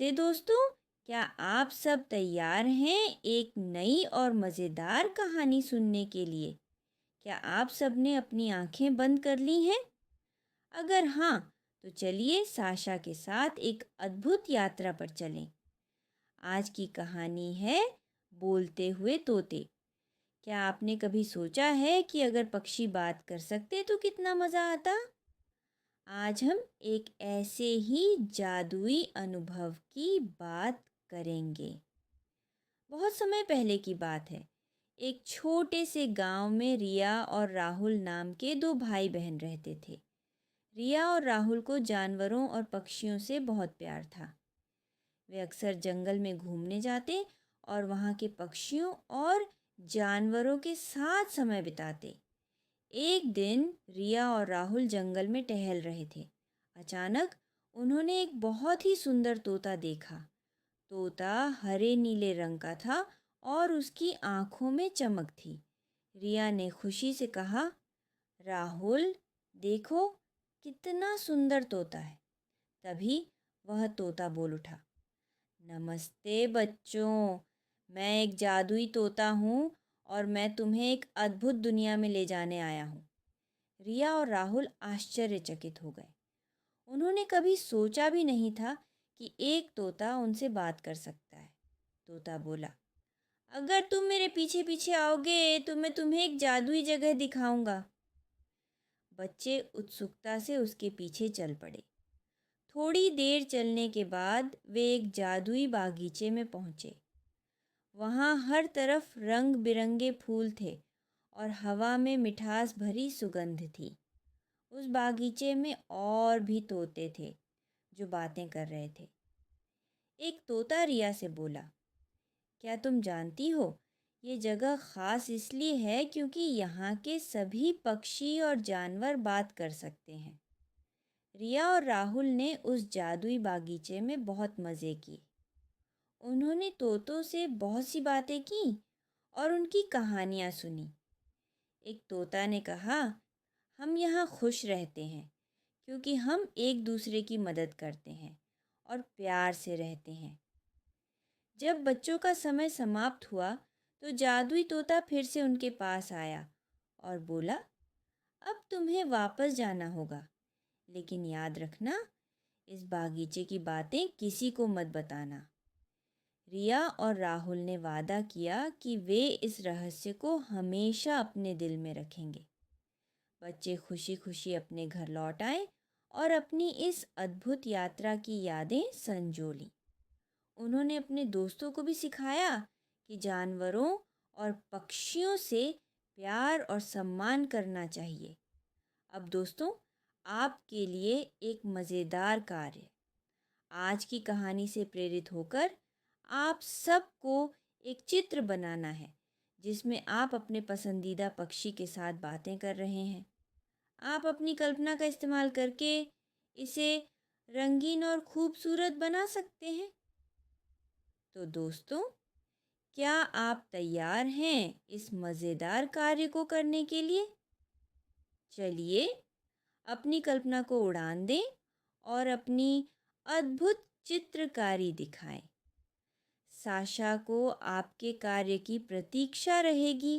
नमस्ते दोस्तों। क्या आप सब तैयार हैं एक नई और मज़ेदार कहानी सुनने के लिए? क्या आप सब ने अपनी आंखें बंद कर ली हैं? अगर हाँ, तो चलिए साशा के साथ एक अद्भुत यात्रा पर चलें। आज की कहानी है बोलते हुए तोते। क्या आपने कभी सोचा है कि अगर पक्षी बात कर सकते तो कितना मज़ा आता? आज हम एक ऐसे ही जादुई अनुभव की बात करेंगे। बहुत समय पहले की बात है। एक छोटे से गांव में रिया और राहुल नाम के दो भाई बहन रहते थे। रिया और राहुल को जानवरों और पक्षियों से बहुत प्यार था। वे अक्सर जंगल में घूमने जाते और वहाँ के पक्षियों और जानवरों के साथ समय बिताते। एक दिन रिया और राहुल जंगल में टहल रहे थे। अचानक उन्होंने एक बहुत ही सुंदर तोता देखा। तोता हरे नीले रंग का था और उसकी आंखों में चमक थी। रिया ने खुशी से कहा, राहुल, देखो कितना सुंदर तोता है। तभी वह तोता बोल उठा, नमस्ते बच्चों, मैं एक जादुई तोता हूँ और मैं तुम्हें एक अद्भुत दुनिया में ले जाने आया हूँ। रिया और राहुल आश्चर्यचकित हो गए। उन्होंने कभी सोचा भी नहीं था कि एक तोता उनसे बात कर सकता है। तोता बोला, अगर तुम मेरे पीछे पीछे आओगे तो मैं तुम्हें एक जादुई जगह दिखाऊंगा। बच्चे उत्सुकता से उसके पीछे चल पड़े। थोड़ी देर चलने के बाद वे एक जादुई बागीचे में पहुंचे। वहाँ हर तरफ रंग बिरंगे फूल थे और हवा में मिठास भरी सुगंध थी। उस बागीचे में और भी तोते थे जो बातें कर रहे थे। एक तोता रिया से बोला, क्या तुम जानती हो, ये जगह ख़ास इसलिए है क्योंकि यहाँ के सभी पक्षी और जानवर बात कर सकते हैं। रिया और राहुल ने उस जादुई बागीचे में बहुत मज़े किए। उन्होंने तोतों से बहुत सी बातें की और उनकी कहानियाँ सुनी। एक तोता ने कहा, हम यहाँ खुश रहते हैं क्योंकि हम एक दूसरे की मदद करते हैं और प्यार से रहते हैं। जब बच्चों का समय समाप्त हुआ तो जादुई तोता फिर से उनके पास आया और बोला, अब तुम्हें वापस जाना होगा, लेकिन याद रखना, इस बागीचे की बातें किसी को मत बताना। रिया और राहुल ने वादा किया कि वे इस रहस्य को हमेशा अपने दिल में रखेंगे। बच्चे खुशी खुशी अपने घर लौट आए और अपनी इस अद्भुत यात्रा की यादें संजो लीं। उन्होंने अपने दोस्तों को भी सिखाया कि जानवरों और पक्षियों से प्यार और सम्मान करना चाहिए। अब दोस्तों, आपके लिए एक मज़ेदार कार्य। आज की कहानी से प्रेरित होकर आप सबको एक चित्र बनाना है जिसमें आप अपने पसंदीदा पक्षी के साथ बातें कर रहे हैं। आप अपनी कल्पना का इस्तेमाल करके इसे रंगीन और खूबसूरत बना सकते हैं। तो दोस्तों, क्या आप तैयार हैं इस मज़ेदार कार्य को करने के लिए? चलिए अपनी कल्पना को उड़ान दें और अपनी अद्भुत चित्रकारी दिखाएं। साशा को आपके कार्य की प्रतीक्षा रहेगी